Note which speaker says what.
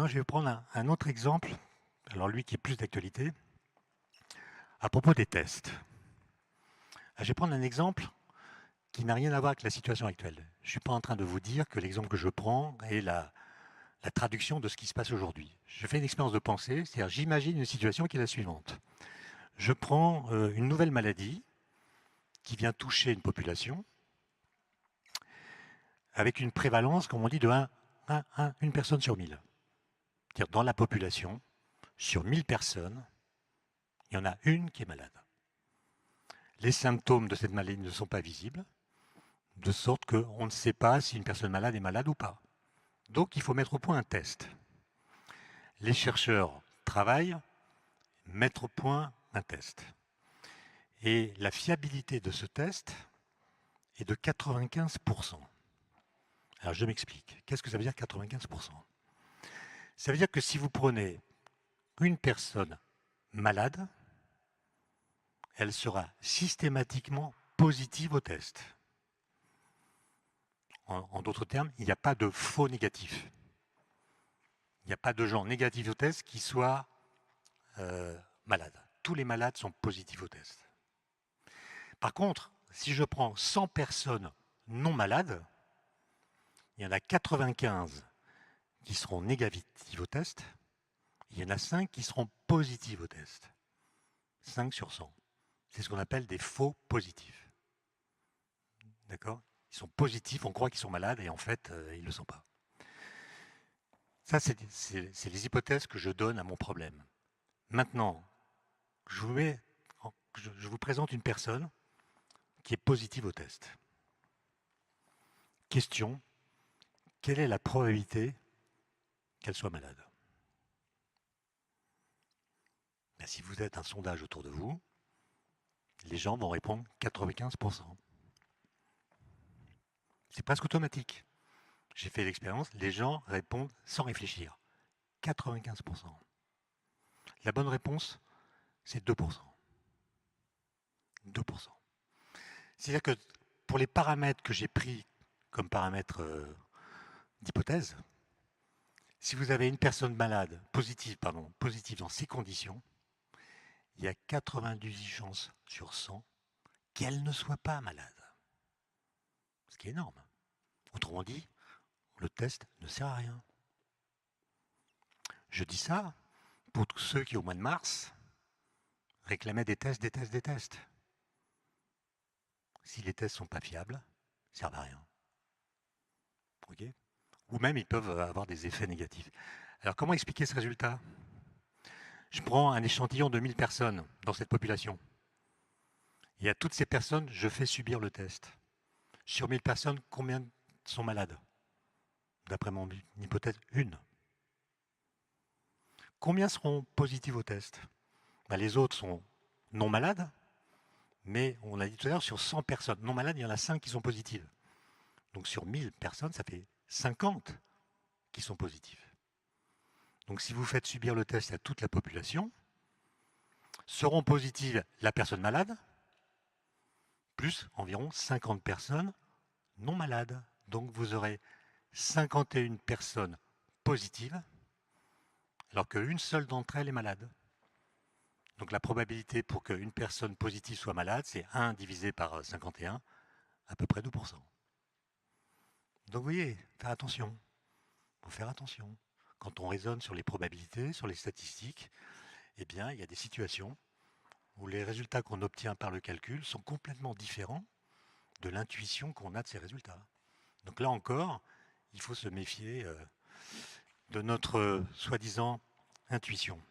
Speaker 1: Maintenant, je vais prendre un autre exemple, alors lui qui est plus d'actualité, à propos des tests. Je vais prendre un exemple qui n'a rien à voir avec la situation actuelle. Je ne suis pas en train de vous dire que l'exemple que je prends est la traduction de ce qui se passe aujourd'hui. Je fais une expérience de pensée, c'est-à-dire j'imagine une situation qui est la suivante. Je prends une nouvelle maladie qui vient toucher une population avec une prévalence, comme on dit, de 1 personne sur 1000. C'est-à-dire dans la population, sur 1000 personnes, il y en a une qui est malade. Les symptômes de cette maladie ne sont pas visibles, de sorte qu'on ne sait pas si une personne malade est malade ou pas. Donc il faut mettre au point un test. Les chercheurs travaillent, mettre au point un test. Et la fiabilité de ce test est de 95%. Alors je m'explique. Qu'est-ce que ça veut dire 95%? Ça veut dire que si vous prenez une personne malade, elle sera systématiquement positive au test. En d'autres termes, il n'y a pas de faux négatifs. Il n'y a pas de gens négatifs au test qui soient malades. Tous les malades sont positifs au test. Par contre, si je prends 100 personnes non malades, il y en a 95 qui seront négatives au test, il y en a 5 qui seront positives au test. 5 sur 100. C'est ce qu'on appelle des faux positifs. D'accord? Ils sont positifs, on croit qu'ils sont malades et en fait, ils ne le sont pas. Ça, c'est les hypothèses que je donne à mon problème. Maintenant, je vous présente une personne qui est positive au test. Question, quelle est la probabilité qu'elle soit malade? Ben, si vous êtes un sondage autour de vous, les gens vont répondre 95%. C'est presque automatique. J'ai fait l'expérience, les gens répondent sans réfléchir. 95%. La bonne réponse, c'est 2%. 2%. C'est-à-dire que pour les paramètres que j'ai pris comme paramètres d'hypothèse, si vous avez une personne malade, positive dans ces conditions, il y a 98 chances sur 100 qu'elle ne soit pas malade. Ce qui est énorme. Autrement dit, le test ne sert à rien. Je dis ça pour tous ceux qui, au mois de mars, réclamaient des tests, des tests, des tests. Si les tests ne sont pas fiables, ils ne servent à rien. Okay? Ou même, ils peuvent avoir des effets négatifs. Alors, comment expliquer ce résultat? Je prends un échantillon de 1000 personnes dans cette population. Et à toutes ces personnes, je fais subir le test. Sur 1000 personnes, combien sont malades? D'après mon hypothèse, une. Combien seront positifs au test? Ben, les autres sont non malades, mais on l'a dit tout à l'heure, sur 100 personnes non malades, il y en a 5 qui sont positives. Donc sur 1000 personnes, ça fait 50 qui sont positifs. Donc si vous faites subir le test à toute la population, seront positives la personne malade, plus environ 50 personnes non malades. Donc vous aurez 51 personnes positives, alors qu'une seule d'entre elles est malade. Donc la probabilité pour qu'une personne positive soit malade, c'est 1 divisé par 51, à peu près 2%. Donc vous voyez, faire attention. Il faut faire attention. Quand on raisonne sur les probabilités, sur les statistiques, eh bien, il y a des situations où les résultats qu'on obtient par le calcul sont complètement différents de l'intuition qu'on a de ces résultats. Donc là encore, il faut se méfier de notre soi-disant intuition.